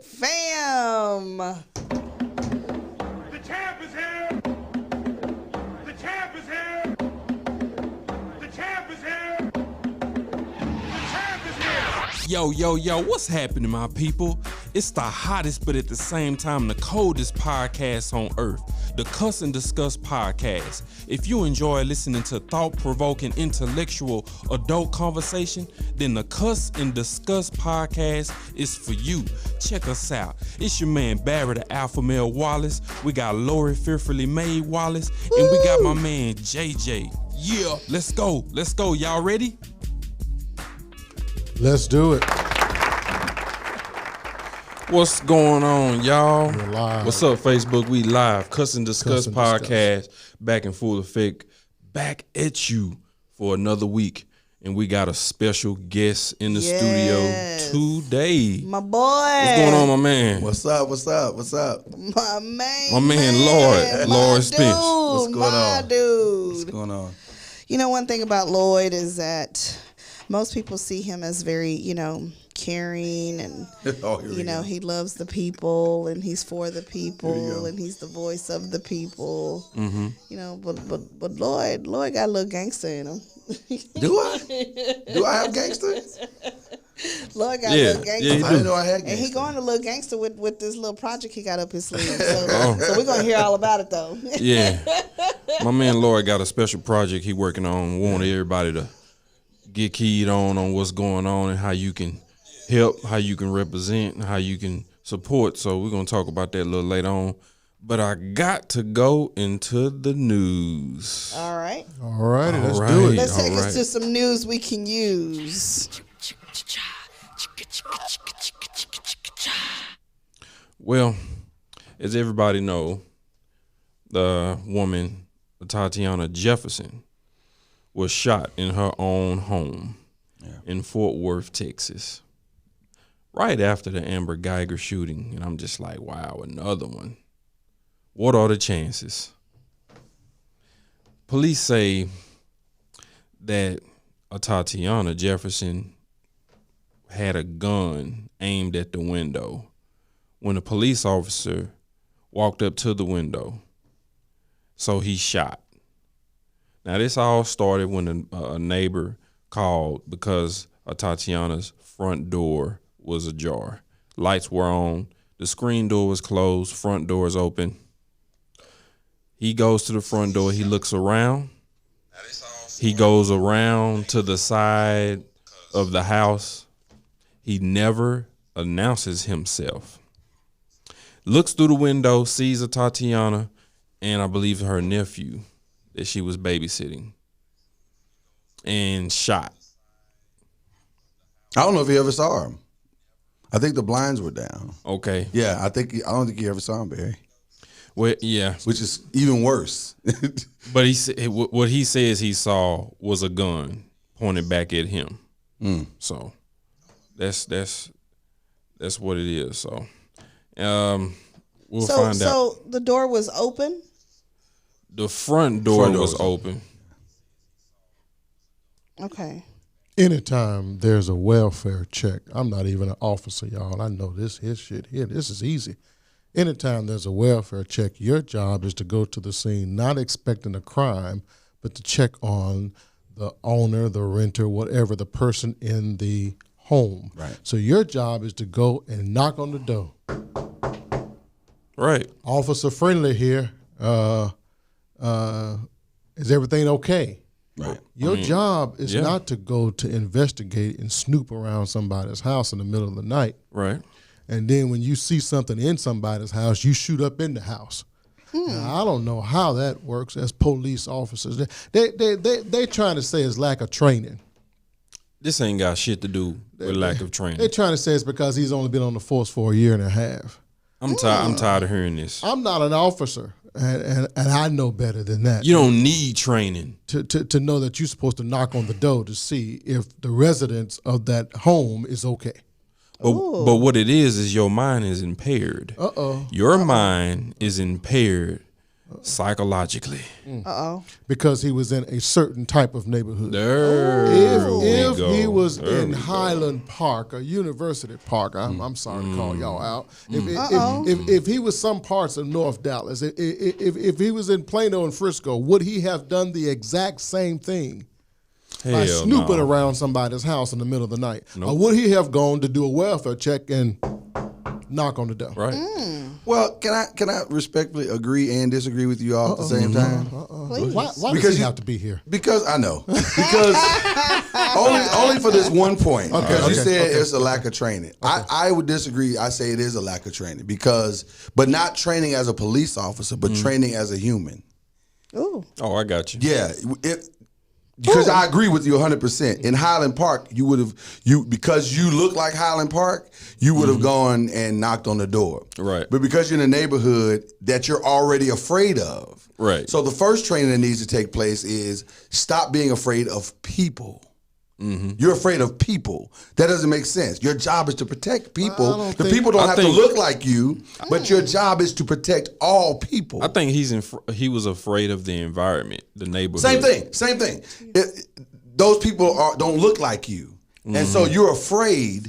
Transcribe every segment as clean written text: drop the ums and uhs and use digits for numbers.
Fam. The champ is here. The champ is here. The champ is here. The champ is here. Yo, what's happening, my people? It's the hottest, but at the same time, the coldest podcast on earth, the Cuss and Discuss podcast. If you enjoy listening to thought-provoking, intellectual, adult conversation, then the Cuss and Discuss podcast is for you. Check us out. It's your man, Barry the Alpha Male Wallace. We got Lori Fearfully Made Wallace, and we got my man, JJ. Yeah, let's go. Y'all ready? Let's do it. What's going on, y'all? We're live. What's up, Facebook? We live. Cuss and Discuss Cuss and podcast back in full effect. Back at you for another week. And we got a special guest in the studio today. My boy. What's going on, my man? What's up? My man. My man, Lloyd Spence. What's going on? Dude. What's going on? You know, one thing about Lloyd is that most people see him as very, caring and, he loves the people and he's for the people and he's the voice of the people. Mm-hmm. But Lloyd got a little gangster in him. Do I? Do I have gangster? Lloyd got a little gangster. Yeah, I didn't know I had gangster. And he going a little gangster with this little project he got up his sleeve. So we're going to hear all about it, though. Yeah. My man Lloyd got a special project he working on. We want everybody to get keyed on what's going on and how you can help, how you can represent, and how you can support. So we're going to talk about that a little later on. But I got to go into the news. All right. All righty, let's do it. Let's take us to some news we can use. Well, as everybody know, the woman, Tatiana Jefferson, was shot in her own home in Fort Worth, Texas, right after the Amber Geiger shooting. And I'm just like, wow, another one. What are the chances? Police say that Tatiana Jefferson had a gun aimed at the window when a police officer walked up to the window. So he shot. Now, this all started when a neighbor called because Tatiana's front door was ajar. Lights were on. The screen door was closed. Front door is open. He goes to the front door. He looks around. He goes around to the side of the house. He never announces himself. Looks through the window, sees a Tatiana, and I believe her nephew that she was babysitting, and shot. I don't know if he ever saw him. I think the blinds were down. Okay. Yeah, I don't think he ever saw him, Barry. Well, yeah. Which is even worse. But what he says he saw was a gun pointed back at him. So that's what it is. So we'll find out. So the door was open? The front door was open. Okay. Anytime there's a welfare check, I'm not even an officer, y'all. I know this shit here. This is easy. Anytime there's a welfare check, your job is to go to the scene, not expecting a crime, but to check on the owner, the renter, whatever, the person in the home. Right. So your job is to go and knock on the door. Right. Officer Friendly here. Is everything okay? Right. Your job is not to go to investigate and snoop around somebody's house in the middle of the night. Right. And then when you see something in somebody's house, you shoot up in the house. Now, I don't know how that works as police officers. They trying to say it's lack of training. This ain't got shit to do with lack of training. They're trying to say it's because he's only been on the force for a year and a half. I'm tired of hearing this. I'm not an officer, and I know better than that. You don't need training to know that you're supposed to knock on the door to see if the residents of that home is okay. But what it is your mind is impaired. Your mind is impaired psychologically. Because he was in a certain type of neighborhood. If he was in Highland Park, a University Park, I'm sorry to call y'all out. If he was some parts of North Dallas, if he was in Plano and Frisco, would he have done the exact same thing by snooping around somebody's house in the middle of the night? Nope. Or would he have gone to do a welfare check and knock on the door? Right. Well, can I respectfully agree and disagree with you all at the same time? Why does he have to be here? Because I know. Because only for this one point. Because you said it's a lack of training. I would disagree. I say it is a lack of training but not training as a police officer, but training as a human. Ooh. Oh, I got you. Yeah. Because I agree with you 100%. In Highland Park, because you look like Highland Park, you would have gone and knocked on the door. Right. But because you're in a neighborhood that you're already afraid of. Right. So the first training that needs to take place is stop being afraid of people. You're afraid of people. That doesn't make sense. Your job is to protect people. The people don't have to look like you, but your job is to protect all people. I think he was afraid of the environment, the neighborhood. Same thing. Those people don't look like you, and so you're afraid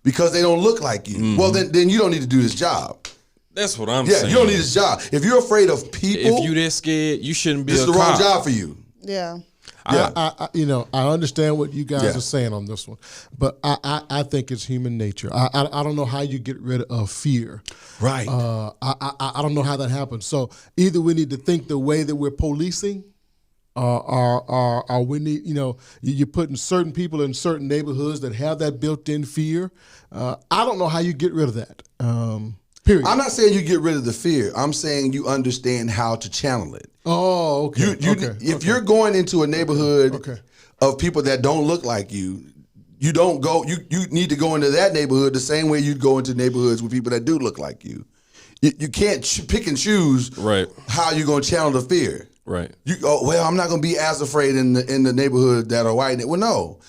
because they don't look like you. Well, then you don't need to do this job. That's what I'm saying. Yeah, you don't need this job. If you're afraid of people, if you that scared, you shouldn't be. This is the wrong job for you. Yeah. I understand what you guys are saying on this one, but I think it's human nature. I don't know how you get rid of fear. Right. I don't know how that happens. So either we need to think the way that we're policing, or we need, you're putting certain people in certain neighborhoods that have that built-in fear. I don't know how you get rid of that. Period. I'm not saying you get rid of the fear. I'm saying you understand how to channel it. Oh, okay. If you're going into a neighborhood of people that don't look like you, you don't go. You need to go into that neighborhood the same way you'd go into neighborhoods with people that do look like you. You can't pick and choose how you're going to channel the fear. Right. I'm not going to be as afraid in the neighborhood that are white. Well, no.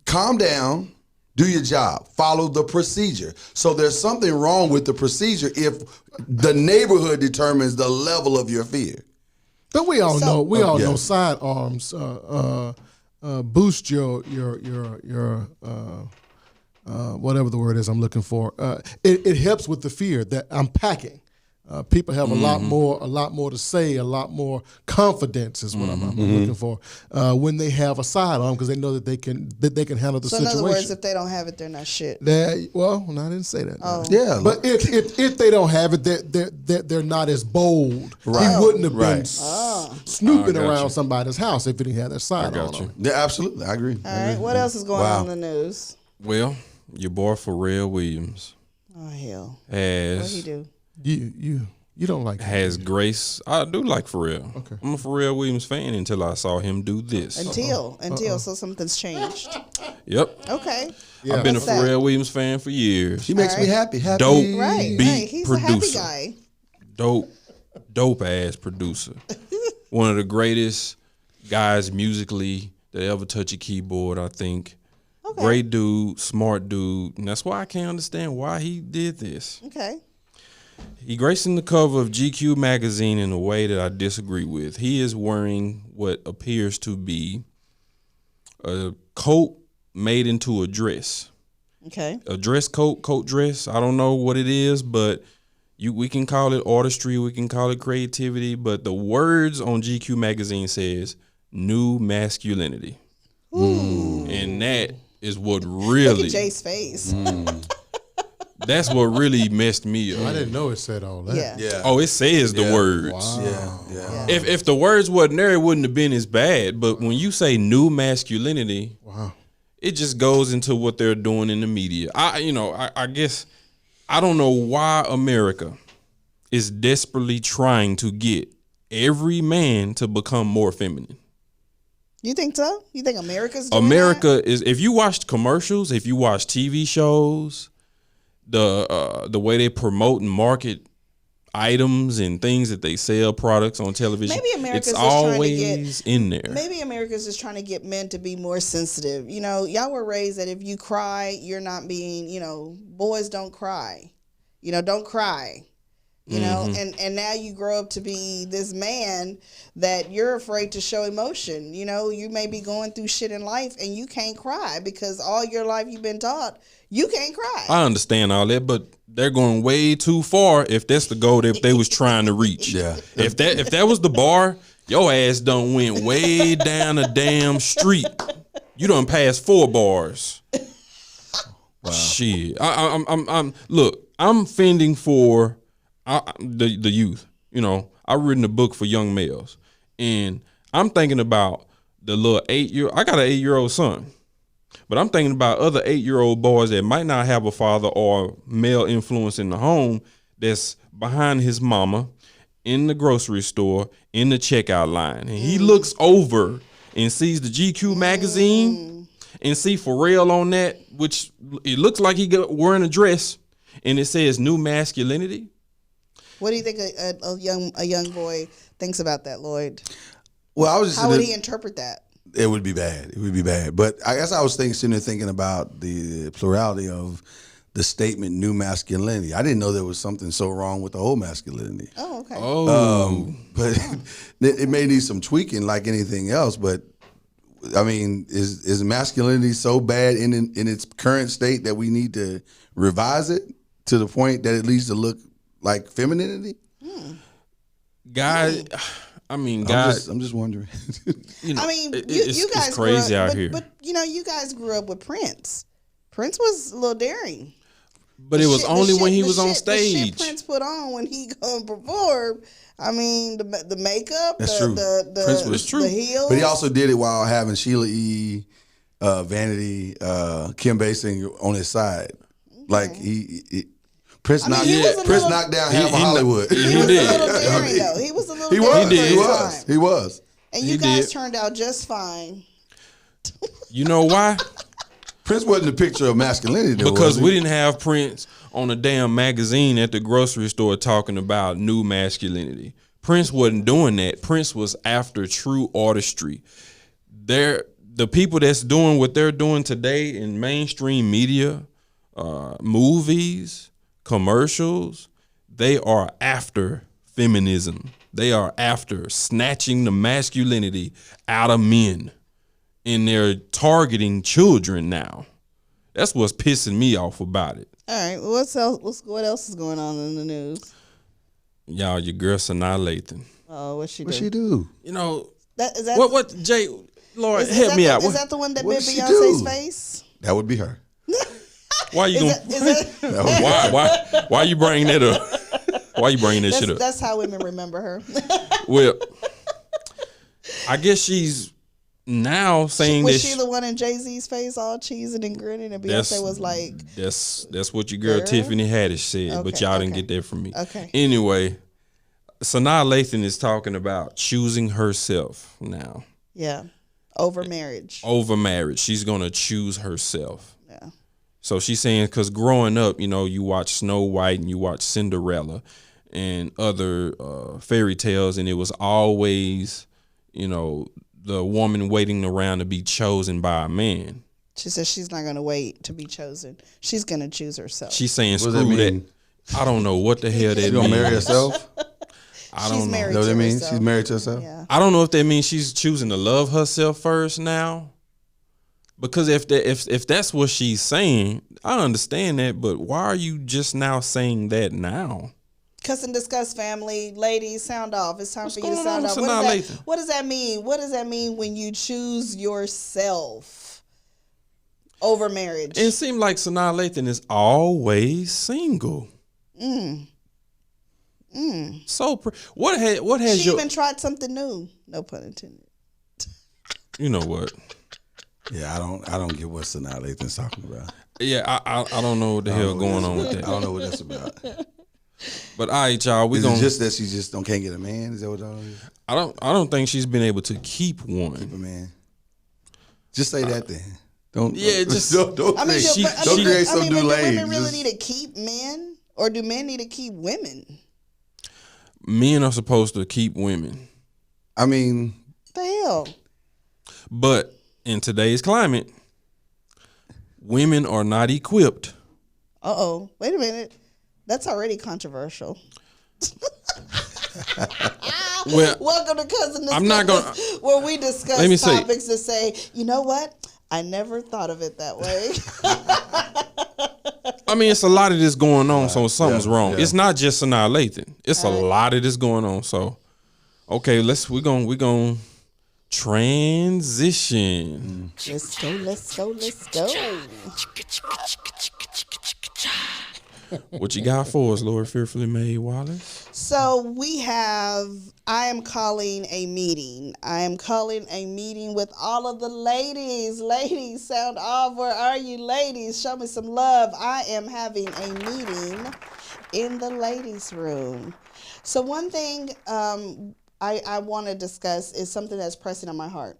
Calm down. Do your job. Follow the procedure. So there's something wrong with the procedure if the neighborhood determines the level of your fear. But we all know sidearms boost your whatever the word is I'm looking for. It helps with the fear that I'm packing. People have a lot more to say, a lot more confidence is what I'm looking for when they have a sidearm because they know that they can handle the situation. So in other words, if they don't have it, they're not shit. Well, no, I didn't say that. Oh. Yeah, but if they don't have it, they're not as bold. Right. He wouldn't have been snooping around somebody's house if he didn't have that sidearm on. Yeah, absolutely, I agree. All right, what else is going on in the news? Well, your boy Pharrell Williams. Oh hell! What he do? You don't like has grace. I do like Pharrell. Okay. I'm a Pharrell Williams fan until I saw him do this. Until so something's changed. Yep. Okay. Yeah. I've been a Pharrell Williams fan for years. He makes me happy. Dope beat He's producer. a happy guy. Dope ass producer. One of the greatest guys musically that ever touch a keyboard, I think. Okay. Great dude, smart dude, and that's why I can't understand why he did this. Okay. He gracing the cover of GQ magazine in a way that I disagree with. He is wearing what appears to be a coat made into a dress. Okay. A dress coat dress. I don't know what it is, but we can call it artistry, we can call it creativity, but the words on GQ magazine says new masculinity. Ooh. And that is what really look at Jay's face. That's what really messed me up. I didn't know it said all that. Yeah. Oh, it says the words. Wow. Yeah. If the words wasn't there, it wouldn't have been as bad. But when you say new masculinity, it just goes into what they're doing in the media. I guess I don't know why America is desperately trying to get every man to become more feminine. You think so? You think America's doing America is, if you watch commercials, if you watch TV shows, the way they promote and market items and things that they sell, products on television, maybe America's it's just always in there. Maybe America's just trying to get men to be more sensitive. Y'all were raised that if you cry, you're not being, boys don't cry. Don't cry. You know, and now you grow up to be this man that you're afraid to show emotion. You know, you may be going through shit in life and you can't cry because all your life you've been taught you can't cry. I understand all that, but they're going way too far if that's the goal that they was trying to reach. Yeah. If that was the bar, your ass done went way down a damn street. You done passed 4 bars. Wow. Shit. I'm look, I'm fending for the youth. You know, I've written a book for young males, and I'm thinking about the little 8-year. I got an 8-year-old son, but I'm thinking about other 8-year-old boys that might not have a father or male influence in the home that's behind his mama in the grocery store in the checkout line, and he looks over and sees the GQ magazine and see Pharrell on that, which it looks like he wearing a dress, and it says new masculinity. What do you think a young boy thinks about that, Lloyd? Well, I was just how would he interpret that? It would be bad. It would be bad. But I guess I was sitting there thinking about the plurality of the statement "new masculinity." I didn't know there was something so wrong with the whole masculinity. Oh, okay. But it may need some tweaking, like anything else. But I mean, is masculinity so bad in its current state that we need to revise it to the point that it leads to look like femininity? God, I mean, God. I'm just wondering. You know, I mean, it's guys crazy grew up, out here. But you know, you guys grew up with Prince. Prince was a little daring. But it was only when he was on stage. The shit Prince put on when he gonna perform. I mean, the makeup, That's true. Prince was true. The heels. But he also did it while having Sheila E., Vanity, Kim Basinger on his side. Like Prince knocked down half of Hollywood. He did. He was a little daring, though. He was a little daring. He was. And you guys turned out just fine. You know why? Prince wasn't a picture of masculinity, though, because we didn't have Prince on a damn magazine at the grocery store talking about new masculinity. Prince wasn't doing that. Prince was after true artistry. The people that's doing what they're doing today in mainstream media, movies, commercials, they are after feminism. They are after snatching the masculinity out of men. And they're targeting children now. That's what's pissing me off about it. All right, well, what else is going on in the news? Y'all, your girl Sanaa Lathan. Oh, what's she do? You know, is that what Jay, Lord, help me out. Is that the one that bit Beyonce's face? That would be her. Why you why you bringing that up? Why you bringing that shit up? That's how women remember her. Well, I guess she's now saying was she the one in Jay-Z's face all cheesing and grinning, and Beyonce was like, that's what your girl Tiffany Haddish said, but y'all didn't get that from me. Okay. Anyway, Sanaa Lathan is talking about choosing herself now. Yeah. Over marriage. She's gonna choose herself. Yeah. So she's saying, because growing up, you know, you watch Snow White and you watch Cinderella and other fairy tales, and it was always, you know, the woman waiting around to be chosen by a man. She says she's not going to wait to be chosen. She's going to choose herself. She's saying, screw that. I don't know what the hell that means. She's going to marry herself? I don't know. You know what that means? She's married to herself? Yeah. I don't know if that means she's choosing to love herself first now. Because if that's what she's saying, I understand that. But why are you just now saying that now? Cuss and Discuss, family. Ladies, sound off. It's time for you to sound off. What does that mean? What does that mean when you choose yourself over marriage? It seemed like Sanaa Lathan is always single. So what has she even tried something new? No pun intended. You know what? Yeah, I don't get what Sanaa Lathan's talking about. Yeah, I don't know what the hell going on with that. I don't know what that's about. But all right, y'all, is it just that she just can't get a man? Is that what it is? I don't think she's been able to keep one. Keep a man. Just say that then. Don't create some do lane. Women really need to keep men, or do men need to keep women? Men are supposed to keep women. I mean, the hell. But in today's climate, women are not equipped. Wait a minute. That's already controversial. Well, welcome to Cuss and Discuss. I'm not gonna. Where we discuss Let me topics to say, you know what? I never thought of it that way. I mean, it's a lot of this going on, so something's wrong. Yeah. It's not just annihilating. It's a lot of this going on. So, okay, we're gonna transition. Let's go. What you got for us, Lord Fearfully Made Wallace? So I am calling a meeting. I am calling a meeting with all of the ladies. Ladies, sound off. Where are you, ladies? Show me some love. I am having a meeting in the ladies' room. So one thing I want to discuss is something that's pressing on my heart.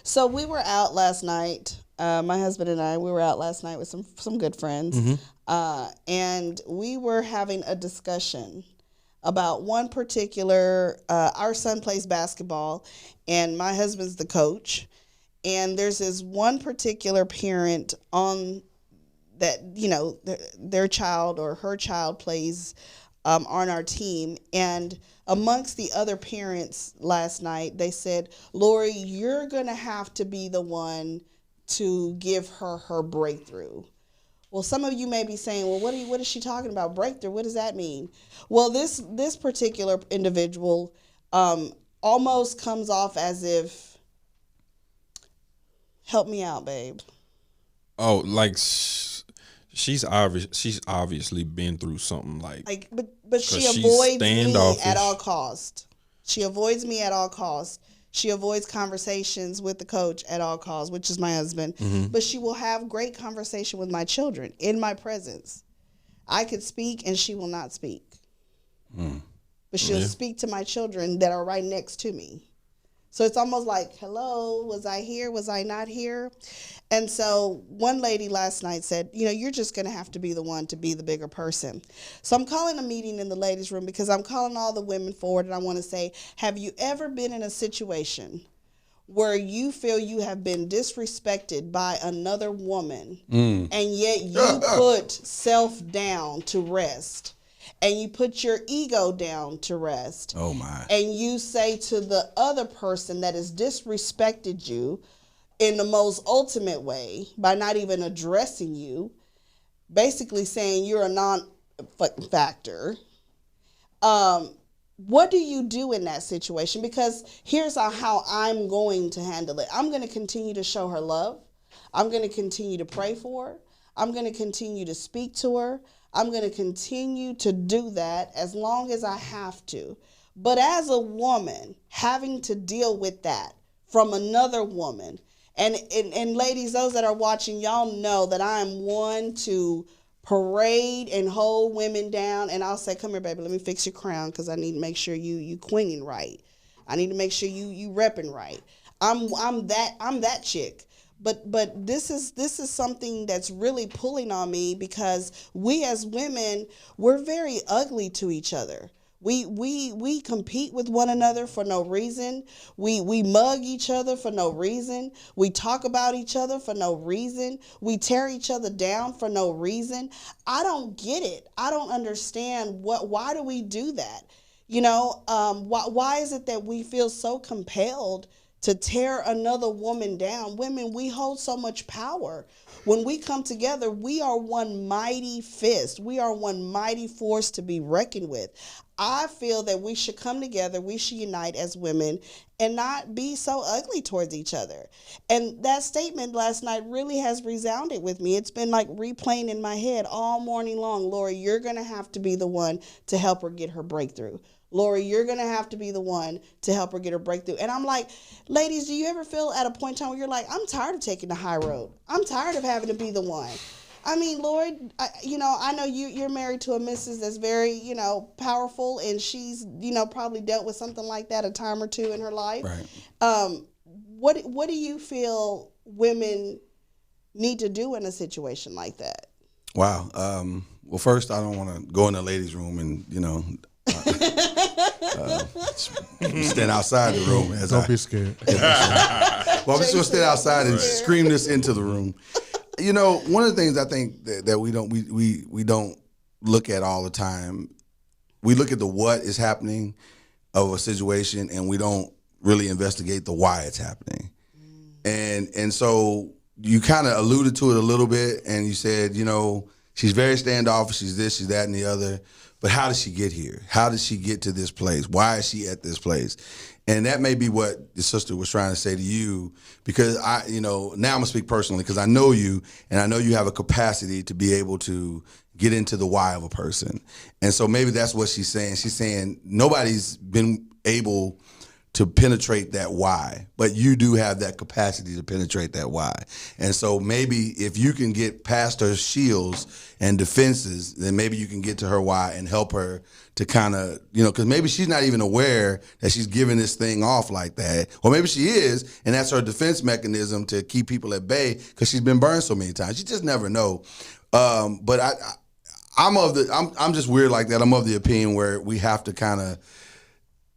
So we were out last night. My husband and I, we were out last night with some good friends. And we were having a discussion about one particular, our son plays basketball and my husband's the coach. And there's this one particular parent on that, you know, their child or her child plays on our team. And amongst the other parents last night, they said, Lori, you're going to have to be the one to give her breakthrough. Well, some of you may be saying, well, what is she talking about? Breakthrough, what does that mean? Well, this particular individual almost comes off as if, help me out, babe. Oh, like she's obviously been through something like but she avoids me at all cost. She avoids me at all costs. She avoids conversations with the coach at all costs, which is my husband. But she will have great conversation with my children in my presence. I could speak and she will not speak. But she'll speak to my children that are right next to me. So it's almost like, hello, was I here? Was I not here? And so one lady last night said, you know, you're just going to have to be the one to be the bigger person. So I'm calling a meeting in the ladies' room because I'm calling all the women forward and I want to say, have you ever been in a situation where you feel you have been disrespected by another woman and yet you put self down to rest? And you put your ego down to rest. Oh, my. And you say to the other person that has disrespected you in the most ultimate way by not even addressing you, basically saying you're a non-factor. What do you do in that situation? Because here's how I'm going to handle it. I'm going to continue to show her love. I'm going to continue to pray for her. I'm going to continue to speak to her. I'm going to continue to do that as long as I have to. But as a woman, having to deal with that from another woman, and ladies, those that are watching, y'all know that I am one to parade and hold women down. And I'll say, come here, baby, let me fix your crown because I need to make sure you queening right. I need to make sure you repping right. I'm that chick. But this is something that's really pulling on me because we as women, we're very ugly to each other. We compete with one another for no reason. We mug each other for no reason. We talk about each other for no reason. We tear each other down for no reason. I don't get it. I don't understand why do we do that? You know, why is it that we feel so compelled to tear another woman down? Women, we hold so much power. When we come together, we are one mighty fist. We are one mighty force to be reckoned with. I feel that we should come together, we should unite as women and not be so ugly towards each other. And that statement last night really has resounded with me. It's been like replaying in my head all morning long. Lori, you're going to have to be the one to help her get her breakthrough. Lori, you're going to have to be the one to help her get her breakthrough. And I'm like, ladies, do you ever feel at a point in time where you're like, I'm tired of taking the high road. I'm tired of having to be the one. I mean, Lloyd, I know you're married to a missus that's very, powerful, and she's, probably dealt with something like that a time or two in her life. Right. What do you feel women need to do in a situation like that? Wow. Well, first, I don't want to go in the ladies' room and, stand outside the room. Don't be scared. Well, I'm just going to stand outside and scream this into the room. One of the things I think that we don't look at all the time we look at the what is happening of a situation, and we don't really investigate the why it's happening. And so you kind of alluded to it a little bit, and you said, she's very standoffish, she's this, she's that, and the other. But how did she get here? How did she get to this place? Why is she at this place? And that may be what the sister was trying to say to you, because now I'm gonna speak personally, because I know you, and I know you have a capacity to be able to get into the why of a person. And so maybe that's what she's saying. She's saying nobody's been able to penetrate that why, but you do have that capacity to penetrate that why. And so maybe if you can get past her shields and defenses, then maybe you can get to her why and help her to kind of, because maybe she's not even aware that she's giving this thing off like that. Or maybe she is, and that's her defense mechanism to keep people at bay because she's been burned so many times. You just never know. But I'm just weird like that. I'm of the opinion where we have to kind of,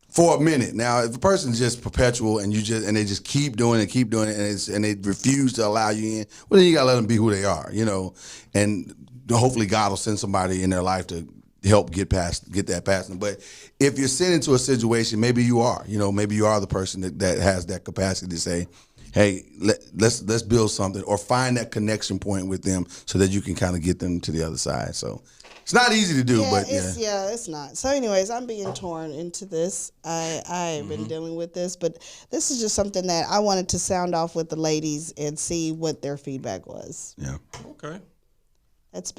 for a minute. Now, if a person's just perpetual and they just keep doing it, and they refuse to allow you in, well, then you gotta let them be who they are, and hopefully God will send somebody in their life to help get that past them. But if you're sent into a situation, maybe you are, maybe you are the person that has that capacity to say, hey, let's build something, or find that connection point with them so that you can kind of get them to the other side. So it's not easy to do, but it's not. So anyways, I'm being torn into this. I've been dealing with this, but this is just something that I wanted to sound off with the ladies and see what their feedback was. Yeah. Okay. That's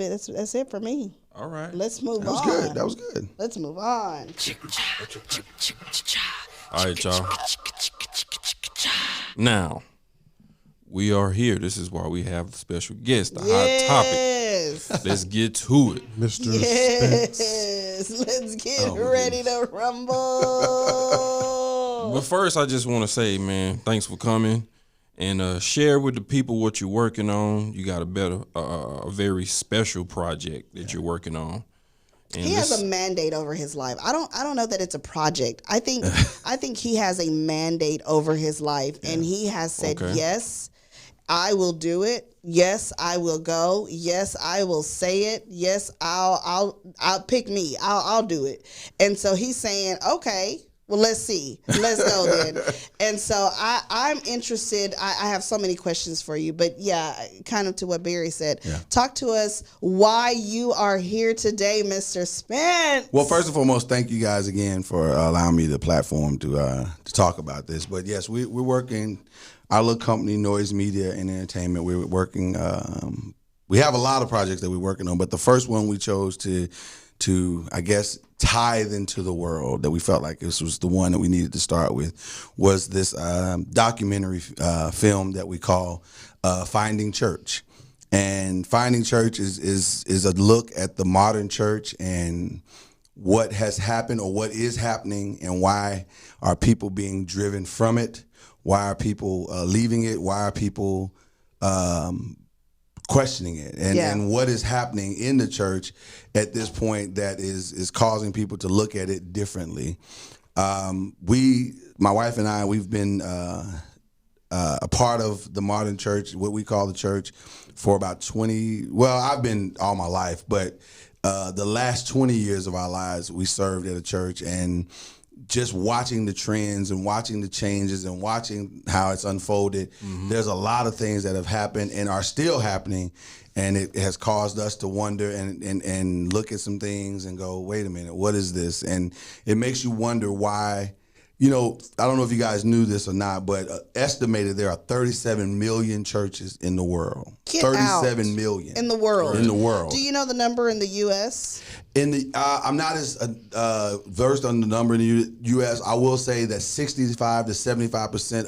it for me. All right. Let's move on. That was good. Let's move on. All right, y'all. Now, we are here. This is why we have a special guest, the hot topic. Let's get to it. Mr. Yes. Spence. Let's get ready to rumble. But first, I just want to say, man, thanks for coming. And share with the people what you're working on. You got a very special project that you're working on. And he has a mandate over his life. I don't know that it's a project. I think he has a mandate over his life, and he has said, yes, I will do it. Yes, I will go. Yes, I will say it. Yes, I'll pick me. I'll do it. And so he's saying, okay, well, let's see. Let's go then. And so I'm interested. I have so many questions for you. But, yeah, kind of to what Barry said. Yeah. Talk to us why you are here today, Mr. Spence. Well, first and foremost, thank you guys again for allowing me the platform to talk about this. But, yes, we're working. Our little company, Noise Media and Entertainment, we're working. We have a lot of projects that we're working on. But the first one we chose to I guess, tithe into the world, that we felt like this was the one that we needed to start with, was this documentary film that we call Finding Church. And Finding Church is a look at the modern church and what has happened or what is happening, and why are people being driven from it? Why are people leaving it? Why are people questioning it, and what is happening in the church at this point that is causing people to look at it differently. My wife and I, we've been a part of the modern church, what we call the church, for about 20. Well, I've been all my life, but the last 20 years of our lives, we served at a church, and just watching the trends and watching the changes and watching how it's unfolded, there's a lot of things that have happened and are still happening, and it has caused us to wonder and look at some things and go, wait a minute, what is this? And it makes you wonder why. I don't know if you guys knew this or not, but estimated there are 37 million churches in the world. Get 37 out. million. In the world. In the world. Do you know the number in the U.S.? I'm not as versed on the number in the U.S. I will say that 65 to 75%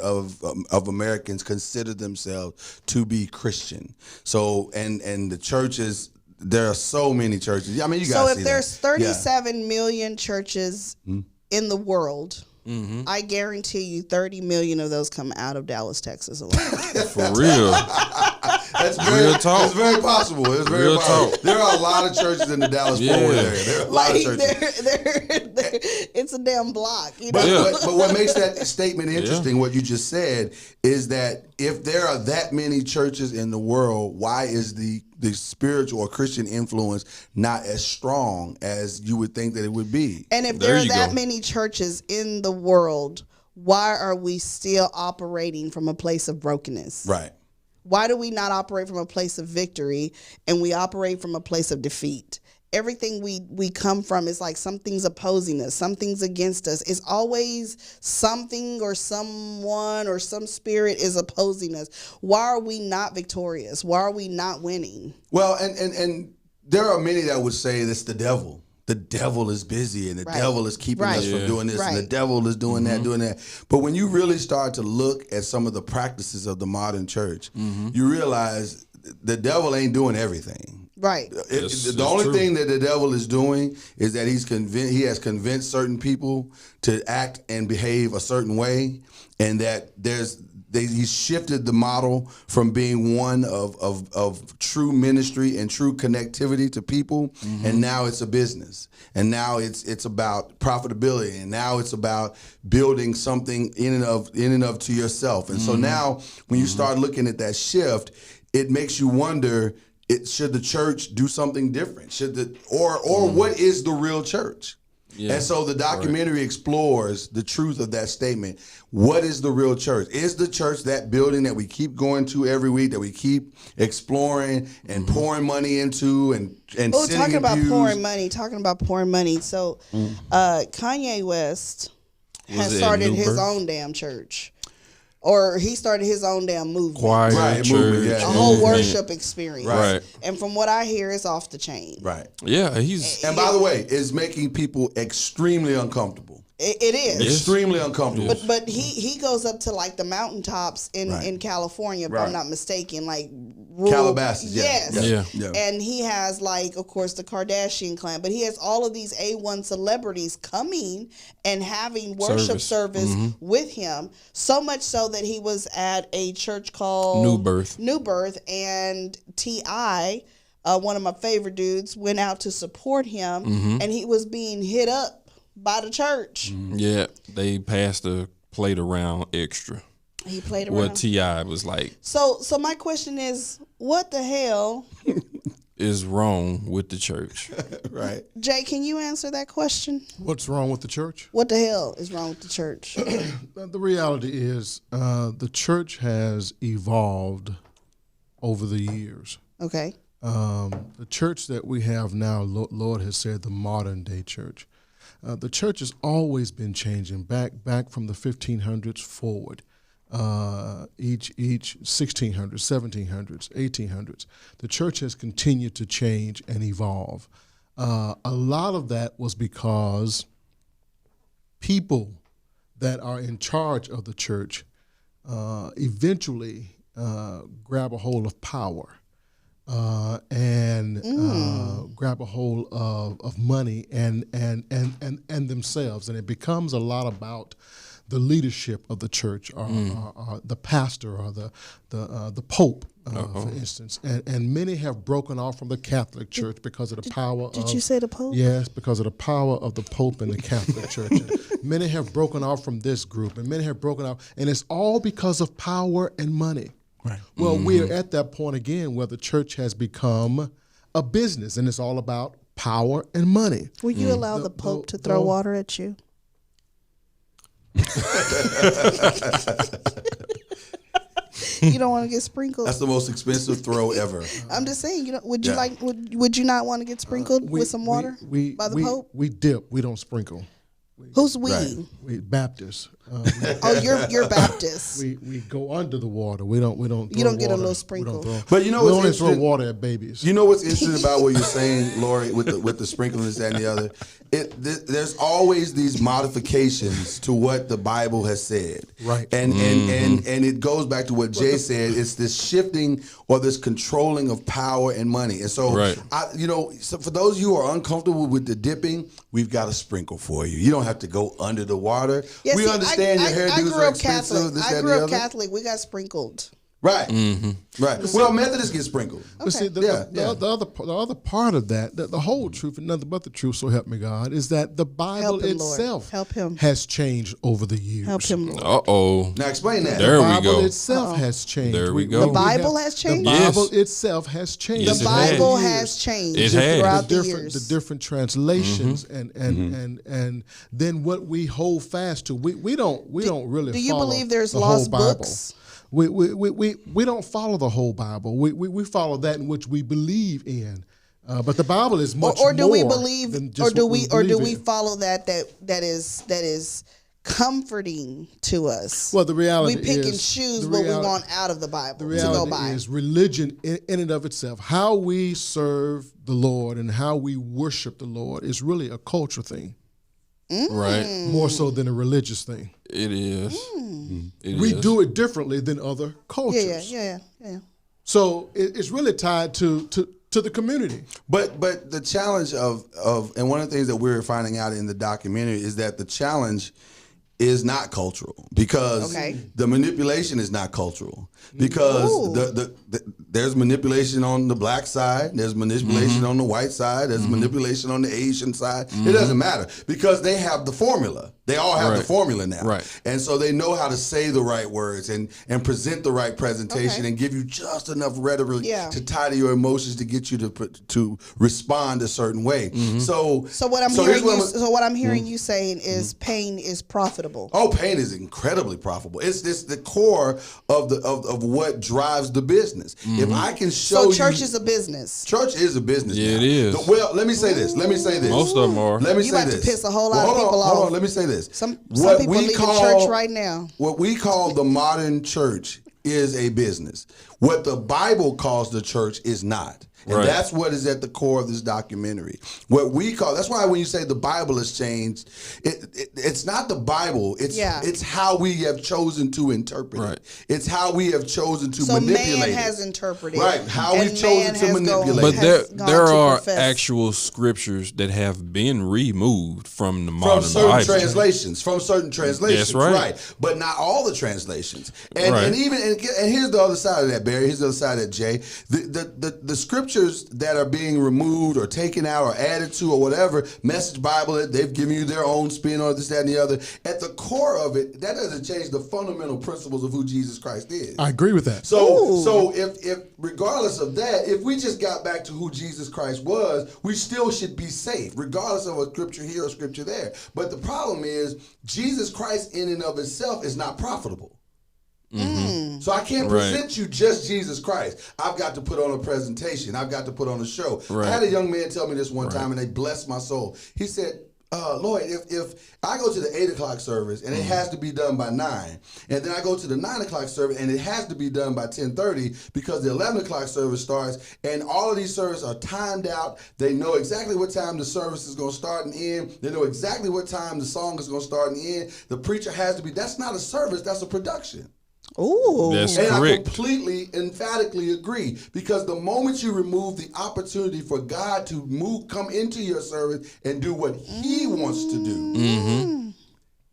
of Americans consider themselves to be Christian. So, and the churches, there are so many churches. I mean, you guys see that. So if there's 37 million churches in the world, I guarantee you 30 million of those come out of Dallas, Texas alone. For real. Real talk. It's very possible. It's very Real possible. talk. There are a lot of churches in the Dallas Fort Worth area. There are a lot of churches. It's a damn block. You know? But what makes that statement interesting, what you just said, is that if there are that many churches in the world, why is the spiritual or Christian influence not as strong as you would think that it would be? And if there are that many churches in the world, why are we still operating from a place of brokenness? Right. Why do we not operate from a place of victory and we operate from a place of defeat? Everything we come from is like something's opposing us, something's against us. It's always something or someone or some spirit is opposing us. Why are we not victorious? Why are we not winning? Well, and there are many that would say it's the devil. The devil is busy and the devil is keeping us from doing this and the devil is doing that, doing that. But when you really start to look at some of the practices of the modern church, you realize the devil ain't doing everything. Right. The only thing that the devil is doing is that he has convinced certain people to act and behave a certain way, and that he's shifted the model from being one of true ministry and true connectivity to people, and now it's a business, and now it's about profitability, and now it's about building something in and of to yourself. And so now when you start looking at that shift, it makes you wonder, should the church do something different? Or what is the real church? Yeah. And so the documentary explores the truth of that statement. What is the real church? Is the church that building that we keep going to every week, that we keep exploring and pouring money into and sitting talking in about pews? Talking about pouring money. So Kanye West has started his own damn church. Or he started his own damn movement. Choir, church, a whole worship experience. Right. And from what I hear, it's off the chain. Right. Yeah, and by the way, it's making people extremely uncomfortable. It is extremely uncomfortable. But he goes up to like the mountaintops in California, if I'm not mistaken, like Calabasas. Yes. Yeah. And he has like, of course, the Kardashian clan, but he has all of these A1 celebrities coming and having worship service with him. So much so that he was at a church called New Birth, and T.I., one of my favorite dudes, went out to support him, and he was being hit up by the church. Yeah, they passed the plate around extra. He played around. What T.I. was like. So my question is, what the hell is wrong with the church? Right. Jay, can you answer that question? What's wrong with the church? What the hell is wrong with the church? The reality is the church has evolved over the years. Okay. The church that we have now, Lord has said, the modern day church. The church has always been changing back from the 1500s forward. Each 1600s, 1700s, 1800s. The church has continued to change and evolve. A lot of that was because people that are in charge of the church eventually grab a hold of power. And grab a hold of money and themselves, and it becomes a lot about the leadership of the church, or the pastor, or the pope, for instance. And many have broken off from the Catholic Church because of the power. Did you say the pope? Yes, because of the power of the pope in the Catholic Church. And many have broken off from this group, and many have broken off, and it's all because of power and money. Right. Well, we're at that point again where the church has become a business, and it's all about power and money. Will you allow the Pope to throw water at you? You don't want to get sprinkled? That's the most expensive throw ever. I'm just saying, would you would you not want to get sprinkled with some water by the Pope? We dip, we don't sprinkle. Who's we? Right. We Baptists. You're Baptist. We go under the water. We don't. You don't get a little sprinkle. But you know, we only throw water at babies. You know what's interesting about what you're saying, Lori, with the sprinkling this, that, and the other. There's always these modifications to what the Bible has said, right? And it goes back to what Jay said. It's this shifting or this controlling of power and money. And so, so for those of you who are uncomfortable with the dipping, we've got a sprinkle for you. You don't have to go under the water. Yeah, we understand your hairdos are expensive. I grew up Catholic. We got sprinkled. Right. Right. Well, Methodists get sprinkled. But see, the other part of that, the whole truth and nothing but the truth, so help me God, is that the Bible itself has changed over the years. Help him, Lord. Now explain that. There the we Bible go. itself has changed. There we go. The Bible has changed? The Bible itself has changed. Yes, The it has. Bible has changed It has. throughout the years. The different translations and then what we hold fast to. We don't really. Do you follow believe there's the lost whole Bible. books? We don't follow the whole Bible. We follow that in which we believe in. But the Bible is much or do more we believe, than or just do what we, we or do believe we in. follow that is comforting to us? Well, the reality we pick is and choose the what we reality- want out of the Bible The to go reality by. is religion in and of itself. How we serve the Lord and how we worship the Lord is really a culture thing, Right. more so than a religious thing. It is. We do it differently than other cultures. Yeah. So it's really tied to the community. But the challenge of and one of the things that we're finding out in the documentary is that the challenge is not cultural, because the manipulation is not cultural, because there's manipulation on the black side, there's manipulation on the white side, there's manipulation on the Asian side. It doesn't matter, because they have the formula. They all have the formula now. Right. And so they know how to say the right words and present the right presentation and give you just enough rhetoric to tie to your emotions to get you to respond a certain way. So what I'm hearing you saying is pain is profitable. Oh, pain is incredibly profitable. It's the core of what drives the business. If I can show you, church is a business. Church is a business. Yeah, now. it is. Well, let me say this. Most of them are. Let me You say about this. to piss a whole lot of people off. Hold on. Let me say this. Some people leave the church right now. What we call the modern church is a business. What the Bible calls the church is not. And that's what is at the core of this documentary. What we call, that's why when you say the Bible has changed, it's not the Bible. It's how we have chosen to interpret it. It's how we have chosen to manipulate it. So man has interpreted. Right. How we've chosen to manipulate it. But there are profess. actual scriptures that have been removed from the from modern certain Bible. translations. That's right. But not all the translations. And here's the other side of that, Barry. Here's the other side of that, Jay. The scriptures that are being removed or taken out or added to or whatever, Message Bible, they've given you their own spin on this, that, and the other. At the core of it, that doesn't change the fundamental principles of who Jesus Christ is. I agree with that. So if regardless of that, if we just got back to who Jesus Christ was, we still should be safe, regardless of a scripture here or scripture there. But the problem is, Jesus Christ in and of itself is not profitable. So I can't present you just Jesus Christ. I've got to put on a presentation. I've got to put on a show. I had a young man tell me this one time, and they blessed my soul. He said, Lloyd, if I go to the 8 o'clock service and it has to be done by 9, and then I go to the 9 o'clock service and it has to be done by 10:30 because the 11 o'clock service starts, and all of these services are timed out. They know exactly what time the service is going to start and end. They know exactly what time the song is going to start and end. The preacher has to be. That's not a service. That's a production. Ooh. That's and correct. I completely, emphatically agree, because the moment you remove the opportunity for God to come into your service and do what He wants to do,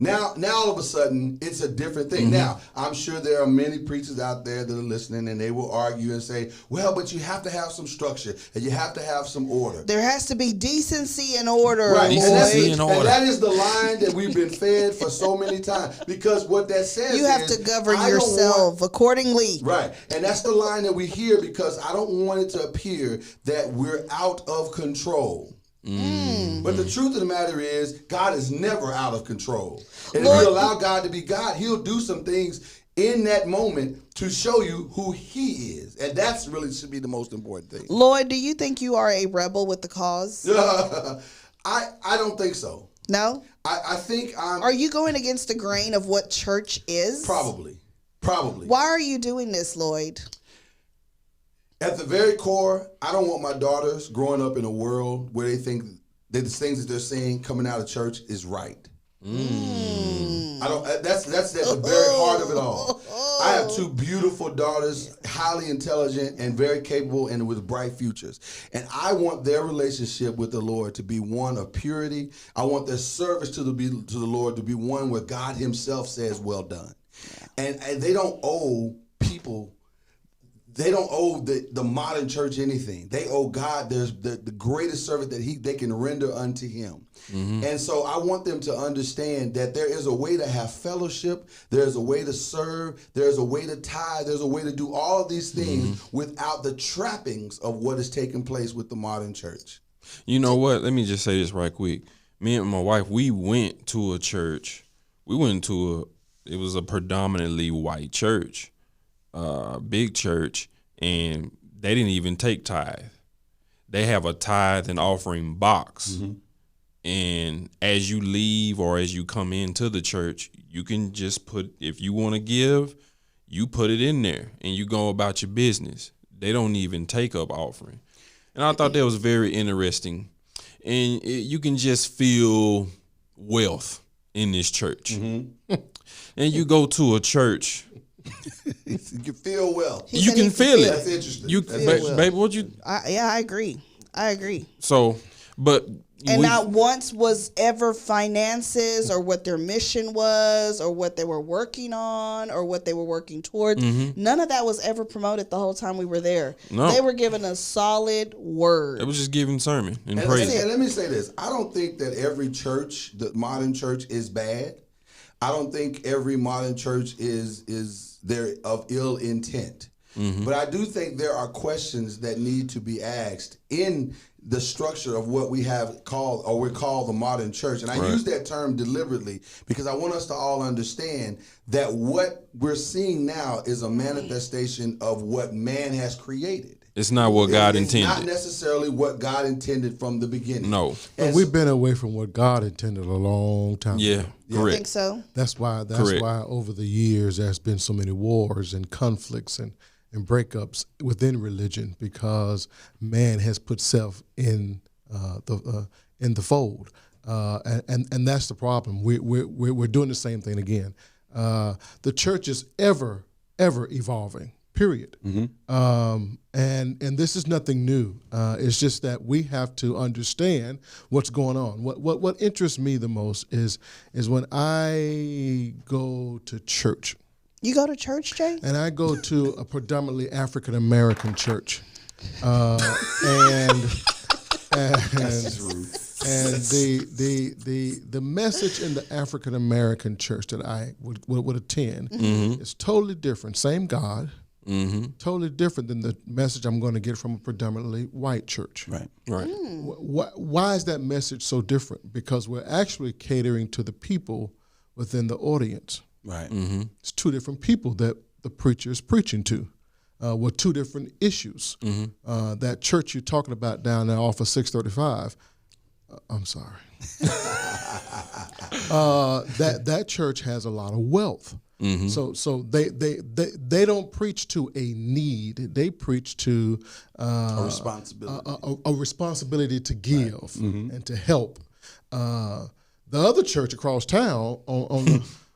now all of a sudden it's a different thing. Now, I'm sure there are many preachers out there that are listening, and they will argue and say, well, but you have to have some structure and you have to have some order. There has to be decency and order. Right, Decency and order. And that is the line that we've been fed for so many times, because what that says You have is, to govern I don't yourself accordingly. Right. And that's the line that we hear, because I don't want it to appear that we're out of control. But the truth of the matter is, God is never out of control. And if you allow God to be God, He'll do some things in that moment to show you who He is. And that's really should be the most important thing. Lloyd, do you think you are a rebel with the cause? I don't think so. No? I think I'm... Are you going against the grain of what church is? Probably. Why are you doing this, Lloyd? At the very core, I don't want my daughters growing up in a world where they think that the things that they're seeing coming out of church is right. I don't. That's at the very heart of it all. I have 2 beautiful daughters, highly intelligent and very capable, and with bright futures. And I want their relationship with the Lord to be one of purity. I want their service to the Lord to be one where God Himself says, "Well done." And they don't owe people they don't owe the modern church anything. They owe God the greatest service that they can render unto him. Mm-hmm. And so I want them to understand that there is a way to have fellowship. There's a way to serve. There's a way to tithe. There's a way to do all of these things without the trappings of what is taking place with the modern church. You know what? Let me just say this right quick. Me and my wife, we went to a church. It was a predominantly white church. Big church, and they didn't even take tithe. They have a tithe and offering box. Mm-hmm. And as you leave or as you come into the church, you can just if you want to give, you put it in there and you go about your business. They don't even take up offering. And I thought that was very interesting. And you can just feel wealth in this church. Mm-hmm. And you go to a church. You can feel well. You can feel it. That's interesting. Baby, what you? I agree. So, but not once was ever finances or what their mission was or what they were working on or what they were working towards. Mm-hmm. None of that was ever promoted the whole time we were there. No. They were given a solid word. It was just giving sermon and praise. And let me say this: I don't think that every church, the modern church, is bad. I don't think every modern church is there of ill intent. Mm-hmm. But I do think there are questions that need to be asked in the structure of what we have called, or we call the modern church. And I use that term deliberately because I want us to all understand that what we're seeing now is a manifestation of what man has created. It's not what God intended. It's not necessarily what God intended from the beginning. No. And we've been away from what God intended a long time ago. Yeah, correct. I think so. That's why over the years there's been so many wars and conflicts and breakups within religion, because man has put self in the fold, and that's the problem. We're doing the same thing again. The church is ever evolving. Period. Mm-hmm. And this is nothing new. It's just that we have to understand what's going on. What interests me the most is when I go to church. You go to church, Jay? And I go to a predominantly African American church, and the message in the African American church that I would attend is totally different. Same God. Mm-hmm. Totally different than the message I'm going to get from a predominantly white church. Right. Why is that message so different? Because we're actually catering to the people within the audience. Right. Mm-hmm. It's two different people that the preacher is preaching to, with two different issues. Mm-hmm. That church you're talking about down there off of 635, I'm sorry. That church has a lot of wealth. Mm-hmm. So they don't preach to a need. They preach to a responsibility. A responsibility to give and to help. The other church across town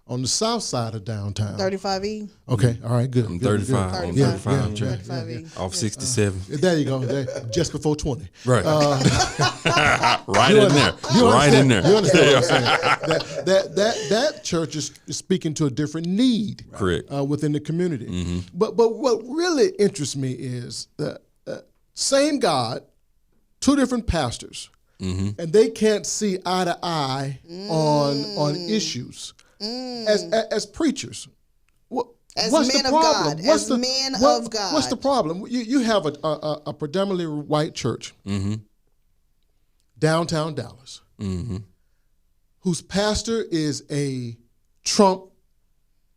on the south side of downtown. 35E. Okay, all right, good. I'm 35. Good. On 35. Yeah. 35E. Off 67. There you go. Just before 20. Right. Right in there. Right in there. You understand what I'm saying? That church is speaking to a different need. Correct. Within the community. Mm-hmm. But what really interests me is the same God, two different pastors, and they can't see eye to eye on issues. As preachers, as what's men the problem? of God, as men of God. What's the problem? You have a predominantly white church, downtown Dallas, whose pastor is a Trump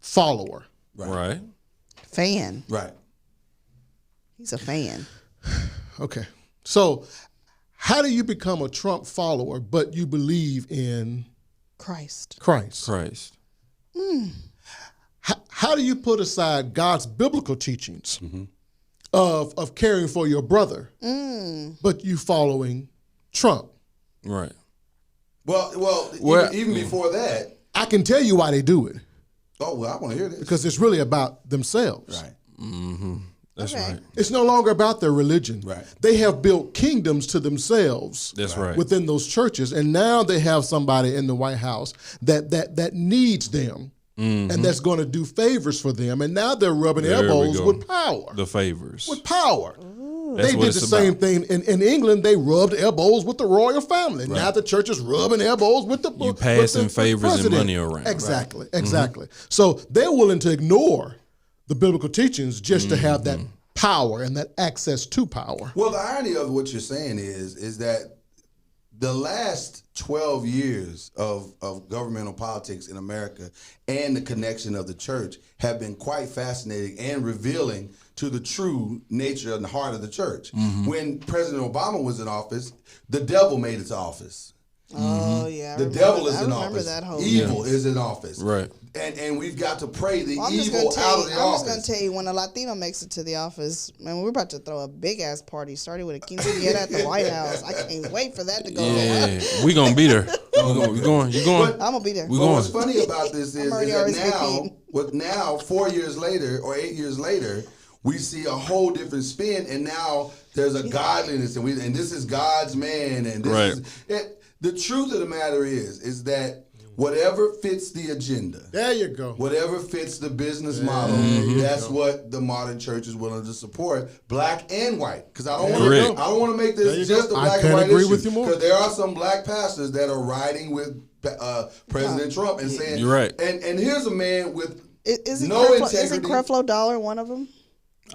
follower. Right. Fan. Right. He's a fan. Okay. So how do you become a Trump follower but you believe in Christ? How do you put aside God's biblical teachings of caring for your brother, but you following Trump? Right. Well, even before that, I can tell you why they do it. Oh, well, I want to hear this. Because it's really about themselves. Right. Mm-hmm. That's right. It's no longer about their religion. Right. They have built kingdoms to themselves. That's right. Within those churches, and now they have somebody in the White House that needs them and that's going to do favors for them. And now they're rubbing elbows with power. The favors. With power. That's they what did the it's same about. thing in England. They rubbed elbows with the royal family. Right. Now the church is rubbing elbows with the you passing favors president. and money around. Exactly, exactly. So they're willing to ignore the biblical teachings just to have that power and that access to power. Well, the irony of what you're saying is that the last 12 years of governmental politics in America and the connection of the church have been quite fascinating and revealing to the true nature and the heart of the church. When President Obama was in office, the devil made its office. Oh, yeah. The devil is in I remember office. that whole Evil is in office. Right. And we've got to pray the I'm evil out of the I'm office. just going to tell you, when a Latino makes it to the office, man, we're about to throw a big-ass party, starting with a quinceañera at the White House. I can't wait for that to go Yeah, we going to be there. You going? I'm going to be there. We But going. what's funny about this is that already now, 4 years later or 8 years later, we see a whole different spin, and now there's a godliness, and this is God's man, and this is the truth of the matter is that whatever fits the agenda, there you go. Whatever fits the business model, that's what the modern church is willing to support, black and white. Because I don't want to make this just a black and white issue. Because there are some black pastors that are riding with President Trump and saying, "You're right." And here's a man with Isn't Creflo Dollar one of them?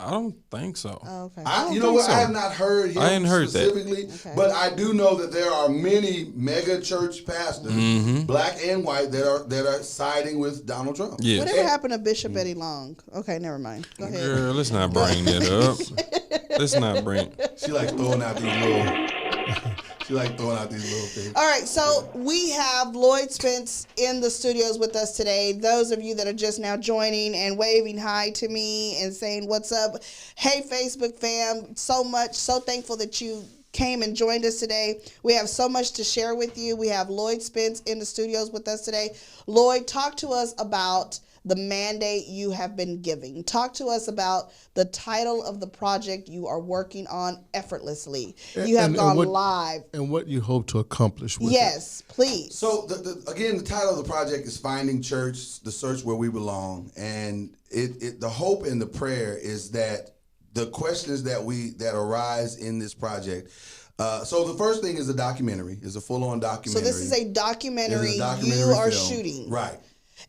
I don't think so. Oh, okay. You know what? So. I have not heard him I ain't heard specifically, but I do know that there are many mega church pastors, black and white, that are siding with Donald Trump. Yeah. Whatever happened to Bishop Eddie Long? Okay, never mind. Go ahead. Girl, let's not bring that up. Let's not bring. She like throwing out these little. She like throwing out these little things. All right, so we have Lloyd Spence in the studios with us today. Those of you that are just now joining and waving hi to me and saying what's up. Hey, Facebook fam, so thankful that you came and joined us today. We have so much to share with you. We have Lloyd Spence in the studios with us today. Lloyd, talk to us about the mandate you have been giving. Talk to us about the title of the project you are working on effortlessly. You have gone live. And what you hope to accomplish with it. Yes, please. So, again, the title of the project is Finding Church, the Search Where We Belong. And the hope and the prayer is that the questions that arise in this project. So the first thing is a documentary. It's a full-on documentary. So this is a documentary you are shooting. Right.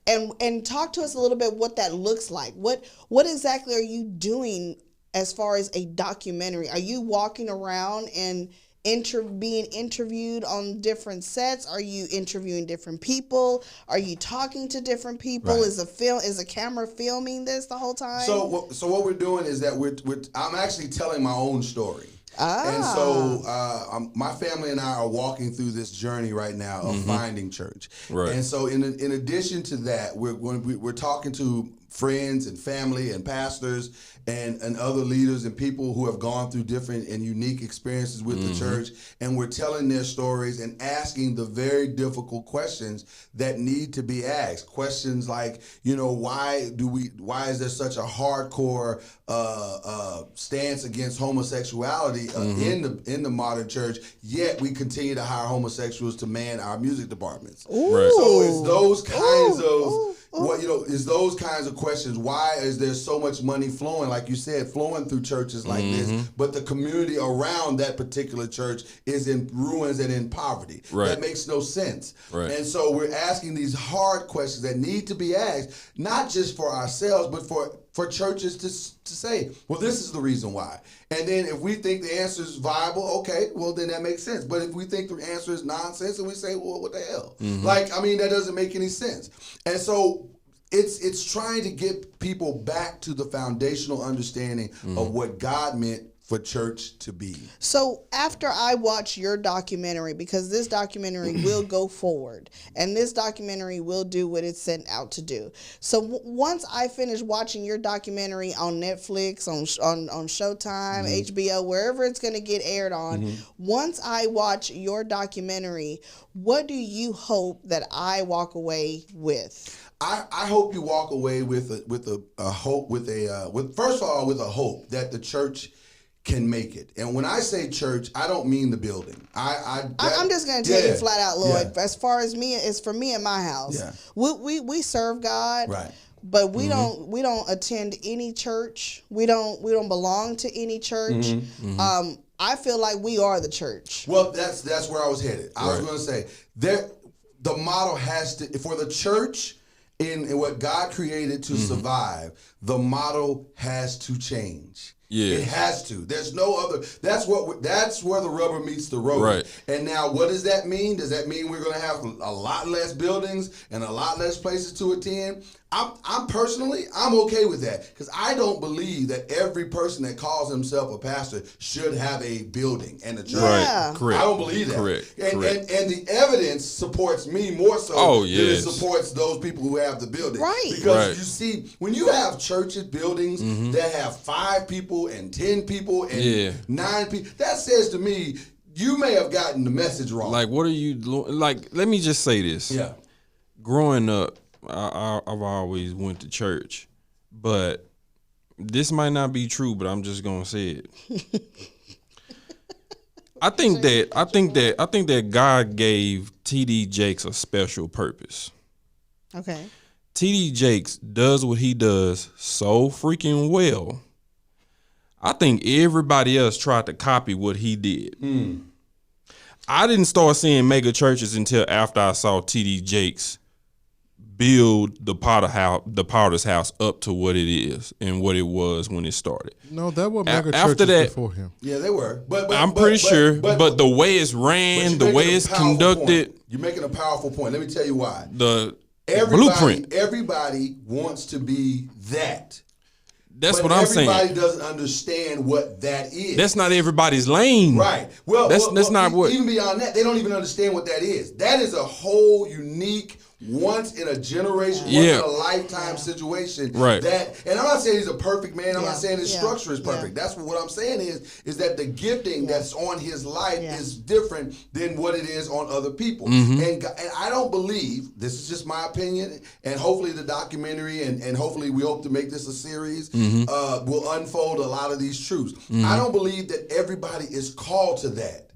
And talk to us a little bit what that looks like. What exactly are you doing as far as a documentary? Are you walking around and being interviewed on different sets? Are you interviewing different people? Are you talking to different people? Right. Is a camera filming this the whole time? So what we're doing is that I'm actually telling my own story. And so my family and I are walking through this journey right now of finding church. Right. And so in addition to that, we're talking to friends and family and pastors and other leaders and people who have gone through different and unique experiences with the church, and we're telling their stories and asking the very difficult questions that need to be asked. Questions like, why is there such a hardcore stance against homosexuality in the modern church, yet we continue to hire homosexuals to man our music departments? Right. So it's those kinds of is those kinds of questions. Why is there so much money flowing, like you said, flowing through churches like this, but the community around that particular church is in ruins and in poverty? Right. That makes no sense. Right. And so we're asking these hard questions that need to be asked, not just for ourselves, but for churches to say, well, this is the reason why. And then if we think the answer is viable, okay, well, then that makes sense. But if we think the answer is nonsense, and we say, well, what the hell? That doesn't make any sense. And so it's trying to get people back to the foundational understanding of what God meant for church to be. So after I watch your documentary, because this documentary will go forward and this documentary will do what it's sent out to do. So once I finish watching your documentary on Netflix, on Showtime, HBO, wherever it's going to get aired on, once I watch your documentary, what do you hope that I walk away with? I hope you walk away with a hope, first of all, with a hope that the church can make it. And when I say church, I don't mean the building. I'm just going to tell you flat out, Lloyd. Yeah. As far as me, it's for me and my house. Yeah. We serve God. Right. But we don't attend any church. We don't belong to any church. I feel like we are the church. Well, that's where I was headed. I was going to say the model has to, for the church in what God created to survive, the model has to change. Yeah. It has to. There's no other. That's where the rubber meets the road. Right. And now, what does that mean? Does that mean we're going to have a lot less buildings and a lot less places to attend? I'm personally, I'm okay with that, because I don't believe that every person that calls himself a pastor should have a building and a church. Yeah. Right. Correct. I don't believe that. Correct. And the evidence supports me more so than it supports those people who have the building. Right. Because you see, when you have churches, buildings that have 5 people and 10 people and 9 people, that says to me, you may have gotten the message wrong. Like, what are you, like, let me just say this. Yeah. Growing up, I've always went to church, but this might not be true, but I'm just gonna say it. I think that God gave T.D. Jakes a special purpose. Okay. T.D. Jakes does what he does so freaking well. I think everybody else tried to copy what he did. I didn't start seeing mega churches until after I saw T.D. Jakes build the Potter's house up to what it is and what it was when it started. No, that was mega after churches that, before him. Yeah, they were. But I'm pretty sure. But the way it's ran, the way it's conducted. You're making a powerful point. Let me tell you why. The blueprint. Everybody wants to be that. That's what I'm saying. Everybody doesn't understand what that is. That's not everybody's lane. Right. Well, that's not what. Even beyond that, they don't even understand what that is. That is a whole unique, once in a generation, once in a lifetime situation. Right. And I'm not saying he's a perfect man. I'm not saying his structure is perfect. That's what I'm saying is that the gifting that's on his life is different than what it is on other people. And I don't believe, this is just my opinion, and hopefully the documentary and hopefully we hope to make this a series will unfold a lot of these truths. I don't believe that everybody is called to that.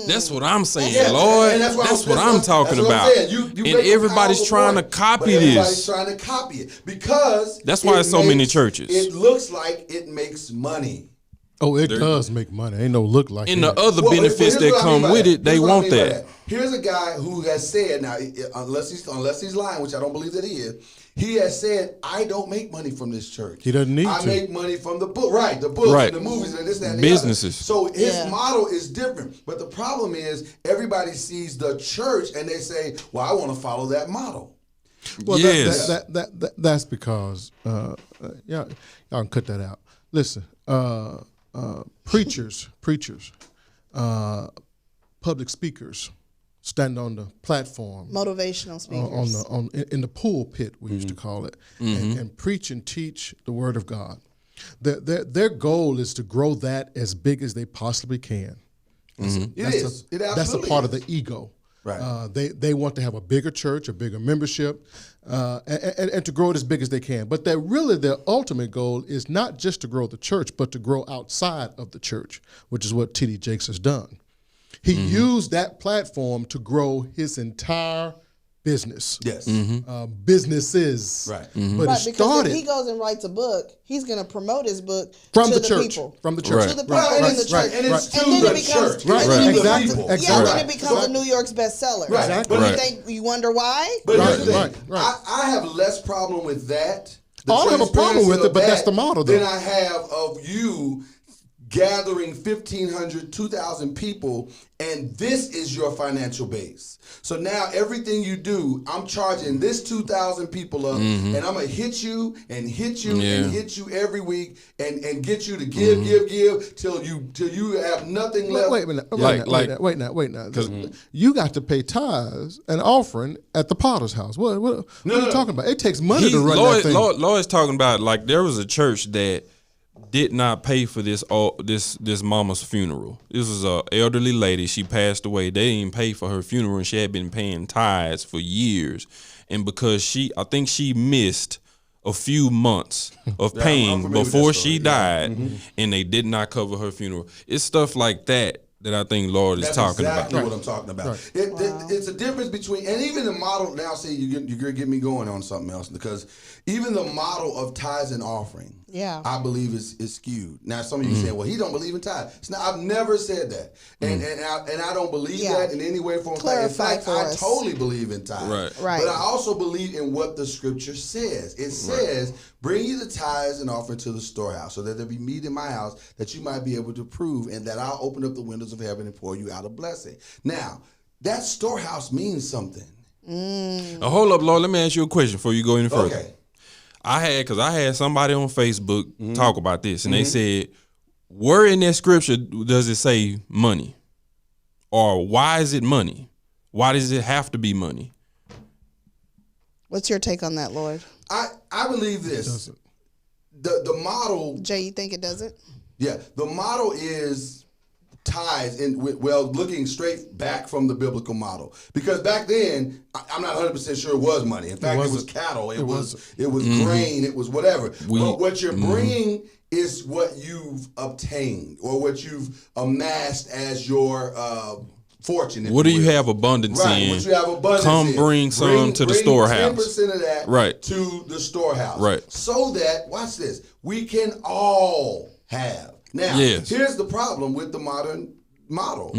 That's what I'm saying, Lord. That's what I'm talking about. And everybody's trying to copy this. Everybody's trying to copy it because that's why it's so many churches. It looks like it makes money. Oh, it does make money. Ain't no look like it. And the other benefits that come with it, they want that. Here's a guy who has said, now, unless he's lying, which I don't believe that he is, he has said, I don't make money from this church. He doesn't need to. I make money from the book, the books and the movies and this, that, and the businesses. Other. So his model is different. But the problem is everybody sees the church and they say, well, I want to follow that model. Well, that's because, y'all can cut that out. Listen, preachers, public speakers stand on the platform, motivational speakers, in the pulpit, we used to call it, and preach and teach the word of God. Their goal is to grow that as big as they possibly can. That's a part of the ego. Right. They want to have a bigger church, a bigger membership, and to grow it as big as they can. But that really their ultimate goal is not just to grow the church, but to grow outside of the church, which is what T.D. Jakes has done. He used that platform to grow his entire business. Yes. Businesses. Right. But because it started. if he goes and writes a book, he's going to promote his book From to the church. people. From the church. To the people in the church. And it's to then the it becomes, church. Right. Exactly. Yeah, then it becomes a New York's bestseller. Right. Exactly. But you wonder why? But here's the thing. Right. I have less problem with that. I don't have a problem with it, but that's the model, though. Than I have of you gathering 1,500, 2,000 people, and this is your financial base. So now everything you do, I'm charging this 2,000 people up, and I'm gonna hit you and hit you and hit you every week, and get you to give till you have nothing left. Wait a minute. Wait now. Because you got to pay tithes and offering at the Potter's house. What are you talking about? It takes money to run that thing. Lloyd's talking about, like, there was a church that did not pay for this mama's funeral. This was a elderly lady. She passed away. They didn't pay for her funeral, and she had been paying tithes for years. And because I think she missed a few months of I'm paying familiar with before that she story. died, and they did not cover her funeral. It's stuff like that I think Lord is That's talking exactly about. what I'm talking about. It's a difference between, and even the model, now see, you're going to get me going on something else, because even the model of tithes and offering, I believe is skewed. Now, some of you saying, well, he don't believe in tithes. Now, I've never said that. And I don't believe that in any way, form, or fashion. In fact, I totally believe in tithes. Right. But I also believe in what the scripture says. It says, bring you the tithes and offering to the storehouse, so that there be meat in my house, that you might be able to prove, and that I'll open up the windows of heaven and pour you out a blessing. Now, that storehouse means something. Now, hold up, Lord. Let me ask you a question before you go any further. Okay. I had somebody on Facebook talk about this, and they said, where in that scripture does it say money? Or why is it money? Why does it have to be money? What's your take on that, Lloyd? I believe this. The model. Jay, you think it doesn't? Yeah, the model is tithes, looking straight back from the biblical model. Because back then, I'm not 100% sure it was money. In fact, it was cattle. It was grain. It was whatever. But what you're bringing is what you've obtained, or what you've amassed as your fortune. What do you have abundance in? What you have abundance Come in. bring some to the storehouse. 10% of that to the storehouse. Right. So that, watch this, we can all have. Now, here's the problem with the modern model.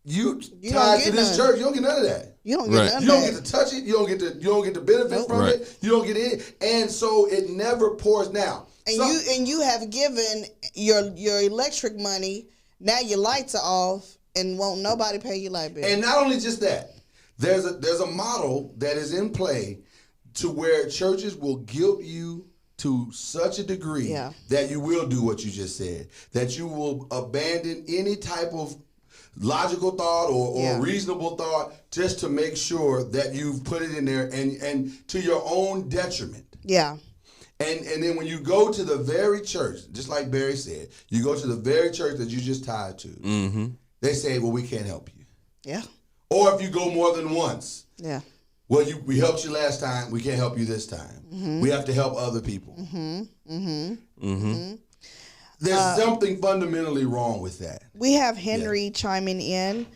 You tied to this church, you don't get none of that. You don't get none of that. You don't get to touch it. You don't get to benefit from it. You don't get any, and so it never pours down. And you have given your electric money. Now your lights are off, and won't nobody pay your light bill. And not only just that, there's a model that is in play to where churches will guilt you to such a degree that you will do what you just said, that you will abandon any type of logical thought or reasonable thought just to make sure that you've put it in there, and to your own detriment. Yeah. And then when you go to the very church, just like Barry said, you go to the very church that you just tied to, they say, well, we can't help you. Yeah. Or if you go more than once. Yeah. Well, we helped you last time. We can't help you this time. We have to help other people. There's something fundamentally wrong with that. We have Henry chiming in.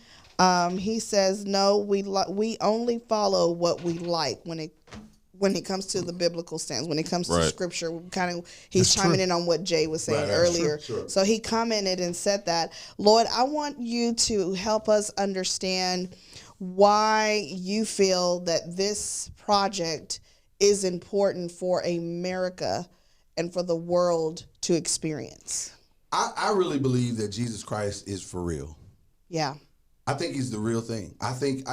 He says, "No, we only follow what we like when it comes to the biblical stance. When it comes to scripture, he's chiming in on what Jay was saying earlier. Sure. So he commented and said that, Lord, I want you to help us understand why you feel that this project is important for America and for the world to experience." I really believe that Jesus Christ is for real. Yeah. I think he's the real thing. I think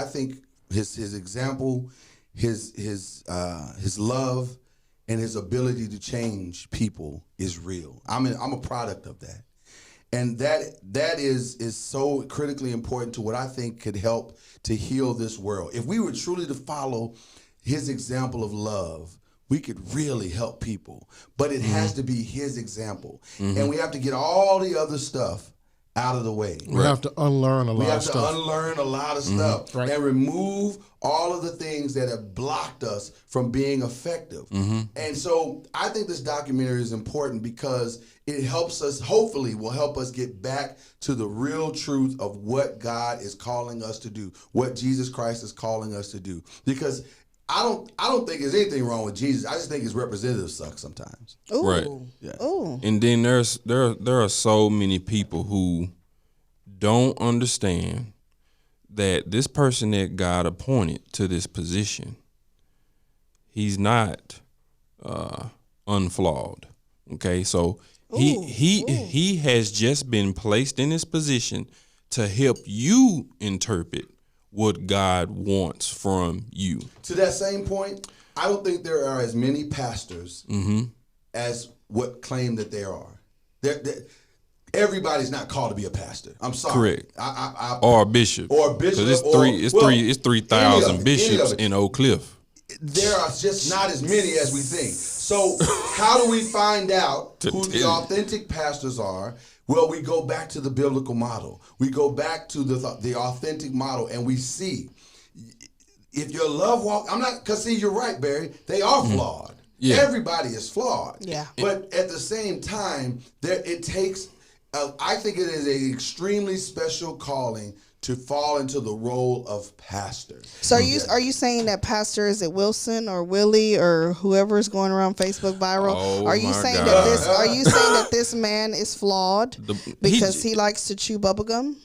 his example, his love, and his ability to change people is real. I'm a product of that. And that is so critically important to what I think could help to heal this world. If we were truly to follow his example of love, we could really help people. But it has to be his example. And we have to get all the other stuff out of the way. We have to unlearn a lot of stuff. We have to unlearn a lot of stuff and remove all of the things that have blocked us from being effective. And so I think this documentary is important because it helps us, hopefully will help us get back to the real truth of what God is calling us to do, what Jesus Christ is calling us to do. Because I don't think there's anything wrong with Jesus. I just think his representatives suck sometimes. Ooh. Right. Yeah. Ooh. And then there are so many people who don't understand that this person that God appointed to this position, he's not unflawed. Okay, so he has just been placed in this position to help you interpret what God wants from you. To that same point, I don't think there are as many pastors as what claim that there are. Everybody's not called to be a pastor. I'm sorry. Correct. Or a bishop. Or a bishop. It's 3,000 bishops in Oak Cliff. There are just not as many as we think. So how do we find out who the authentic pastors are? Well, we go back to the biblical model. We go back to the authentic model, and we see if your love walk. Because see, you're right, Barry. They are flawed. Yeah. Everybody is flawed. Yeah. But at the same time, it takes. I think it is an extremely special calling to fall into the role of pastor. So are you saying that pastor, is it Wilson or Willie or whoever is going around Facebook viral? Oh, are you my saying God. that this man is flawed because he likes to chew bubblegum?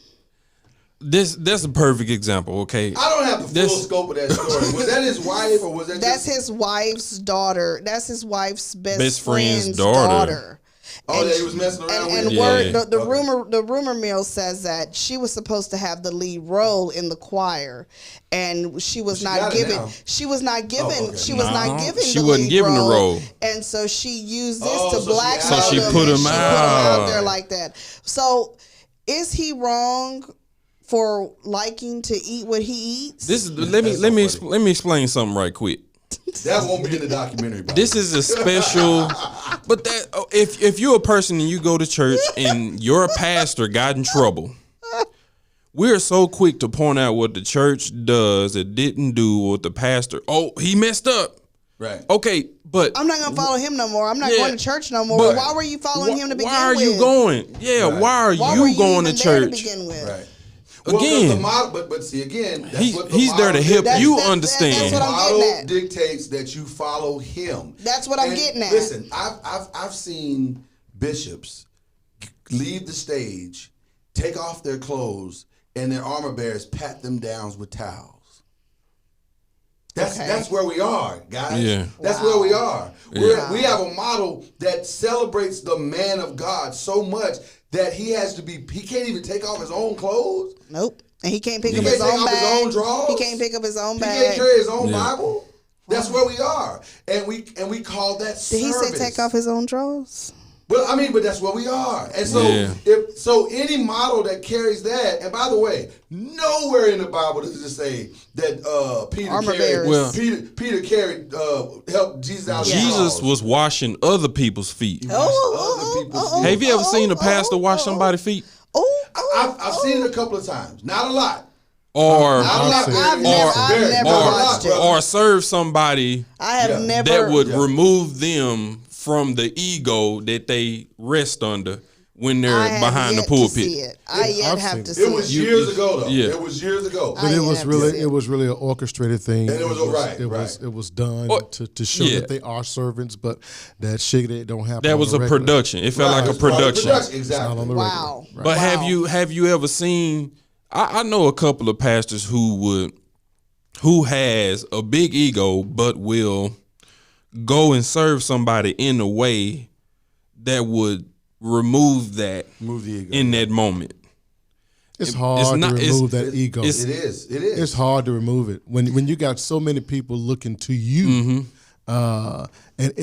That's a perfect example, okay? I don't have the full scope of that story. Was that his wife or was that That's his wife's daughter. That's his wife's best friend's friend's daughter. Oh, that he was messing around with? The rumor mill says that she was supposed to have the lead role in the choir, and she was not given the role, and so she used this to blackmail so she him. put him She put him out out there like that. So, is he wrong for liking to eat what he eats? Let me explain something right quick. That won't be in the documentary. This is a special, but that if you're a person and you go to church and your pastor got in trouble, we're so quick to point out what the church does it didn't do what the pastor. Oh, he messed up. Right. Okay, but I'm not gonna follow him no more. I'm not going to church no more. But why were you following him to begin with? Why are you going? Yeah, Right. why are Why you were you going to even there church? to begin with? Right. Again, the model, but see again, that's he's what the there to help model you That's understand. what The I'm model getting at. dictates that you follow him. That's what I'm getting at. Listen, I've seen bishops leave the stage, take off their clothes, and their armor bearers pat them down with towels. That's where we are, guys. Yeah. That's where we are. We have a model that celebrates the man of God so much that he can't even take off his own clothes. Nope. And he can't pick He up can't his take own off his bag. own drawers. He can't pick up his own He bag. can't carry his own Yeah. Bible. That's where we are, and we call that Did he service. say take off his own drawers? Well, I mean, but that's where we are, and so any model that carries that, and by the way, nowhere in the Bible does it say that Peter carried helped Jesus out. Jesus was washing other people's feet. Have you ever seen a pastor wash somebody's feet? I've seen it a couple of times, not a lot. Or I've never watched it. or serve somebody I have never. that would remove them from the ego that they rest under when they're I have behind the yet pulpit. To see it. I yet have to see It was years ago, though. Yeah. It was years ago. But it was really an orchestrated thing. And it was done to show that they are servants, but that shit that don't happen. That was a production. It felt like a production. Exactly. Wow. Right. But have you ever seen? I know a couple of pastors who has a big ego, but will go and serve somebody in a way that would remove the ego in that moment. It's hard to remove that ego. It is. It's hard to remove it when you got so many people looking to you. Mm-hmm. And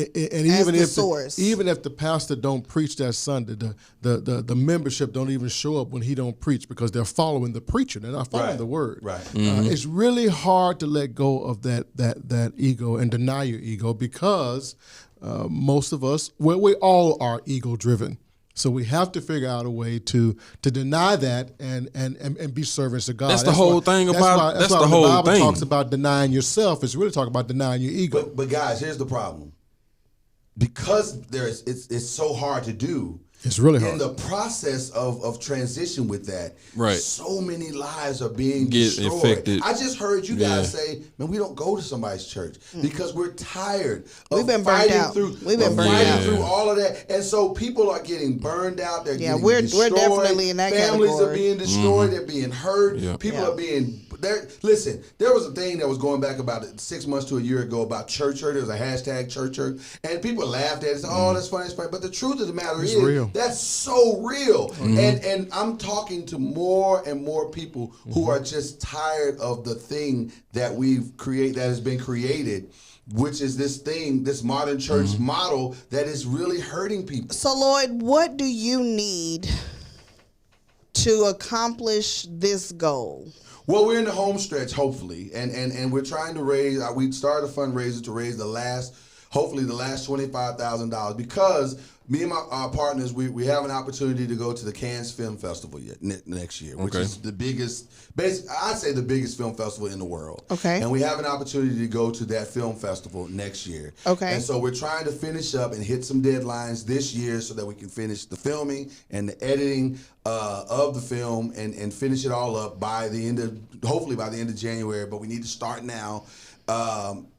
even if the pastor don't preach that Sunday, the membership don't even show up when he don't preach because they're following the preacher. They're not following the word. Right. It's really hard to let go of that ego and deny your ego because most of us, we all are ego driven. So we have to figure out a way to deny that and be servants of God. That's the whole thing about. That's the whole thing. The Bible talks about denying yourself. It's really talking about denying your ego. But guys, here's the problem. Because it's so hard to do. It's really hard. In the process of transition with that, right? So many lives are being destroyed. Infected. I just heard you guys say, "Man, we don't go to somebody's church because we're tired of We've been burned out. We've been fighting through all of that, and so people are getting burned out. They're getting destroyed. We're definitely in that Families category. are being destroyed. They're being hurt. Yeah. People are being. Listen, there was a thing that was going back about 6 months to a year ago about church hurt. There was a hashtag church hurt, and people laughed at it. Said, "Oh, that's funny, that's funny." But the truth of the matter is, real. that's so real. And I'm talking to more and more people who are just tired of the thing that that has been created, which is this modern church model that is really hurting people. So, Lloyd, what do you need to accomplish this goal? Well, we're in the home stretch, hopefully, and we're trying to raise. We started a fundraiser to raise hopefully the last $25,000 because me and my partners, we have an opportunity to go to the Cannes Film Festival next year, which is the biggest, I'd say the biggest film festival in the world. Okay. And we have an opportunity to go to that film festival next year. Okay. And so we're trying to finish up and hit some deadlines this year so that we can finish the filming and the editing of the film and finish it all up hopefully by the end of January. But we need to start now.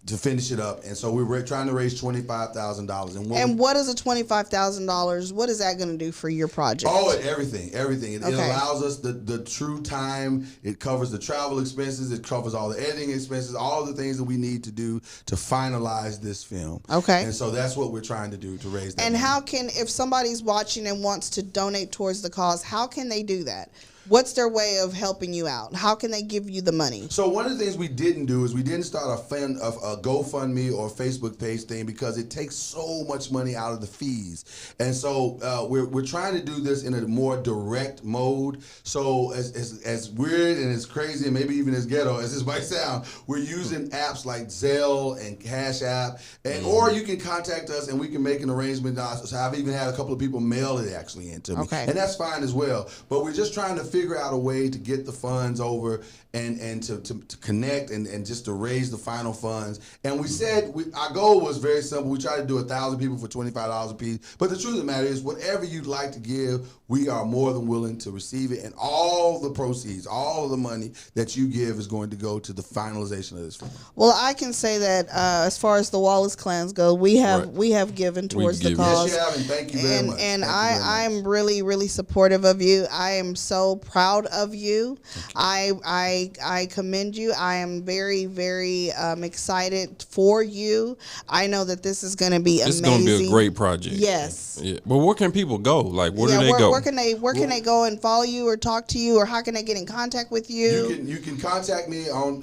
To finish it up, and so we're trying to raise $25,000. And what is a $25,000? What is that going to do for your project? Oh, everything. It allows us the true time. It covers the travel expenses. It covers all the editing expenses, all the things that we need to do to finalize this film. Okay. And so that's what we're trying to do to raise that. And money. if somebody's watching and wants to donate towards the cause, how can they do that? What's their way of helping you out? How can they give you the money? So one of the things we didn't do is we didn't start a GoFundMe or Facebook page thing because it takes so much money out of the fees. And so we're trying to do this in a more direct mode. So as weird and as crazy and maybe even as ghetto as this might sound, we're using apps like Zelle and Cash App, or you can contact us and we can make an arrangement. So I've even had a couple of people mail it actually into me. Okay. And that's fine as well. But we're just trying to figure out a way to get the funds over and to connect and just to raise the final funds. And we said our goal was very simple. We tried to do 1,000 people for $25 a piece. But the truth of the matter is, whatever you'd like to give, we are more than willing to receive it. And all the proceeds, all of the money that you give is going to go to the finalization of this film. Well, I can say that as far as the Wallace clans go, we have given towards the cause. Yes, you have, and thank you very much. And I'm really, really supportive of you. I am so proud of you. I commend you. I am very, very excited for you. I know that this is going to be amazing. It's going to be a great project. Yes. Yeah. But where can people go? Like, where do they go? Where can they go and follow you or talk to you, or how can they get in contact with you? You can contact me on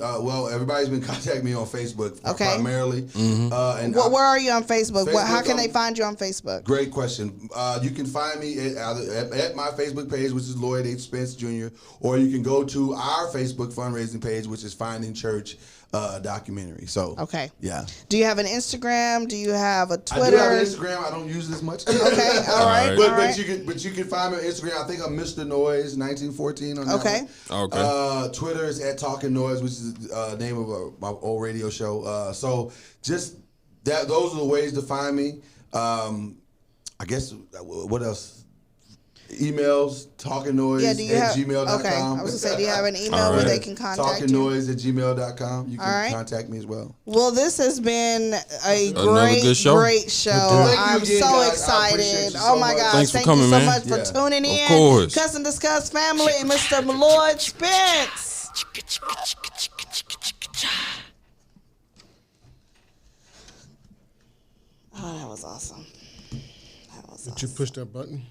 everybody's been contacting me on Facebook primarily. Mm-hmm. Where are you on Facebook? How can they find you on Facebook? Great question. You can find me at my Facebook page, which is Lloyd H. Spence Jr., or you can go to our Facebook fundraising page, which is Finding Church documentary. So yeah. Do you have an Instagram? Do you have a Twitter? I do have an Instagram. I don't use it as much. Okay, all right. But you can find me on Instagram. I think I'm Mr. Noise 1914 on that one. Okay. Twitter is at Talking Noise, which is the name of my old radio show. So just those are the ways to find me. I guess what else? Emails, talkingnoise@gmail.com. Okay, I was going to say, do you have an email where they can contact you? Talkingnoise@gmail.com. You can contact me as well. Well, this has been a good show. great show. I'm so excited. Oh my gosh. Thanks for coming, man. Thank you so much for tuning in. Of course. Cuss and Discuss family, Mr. Lloyd Spence. Oh, that was awesome. Did you push that button?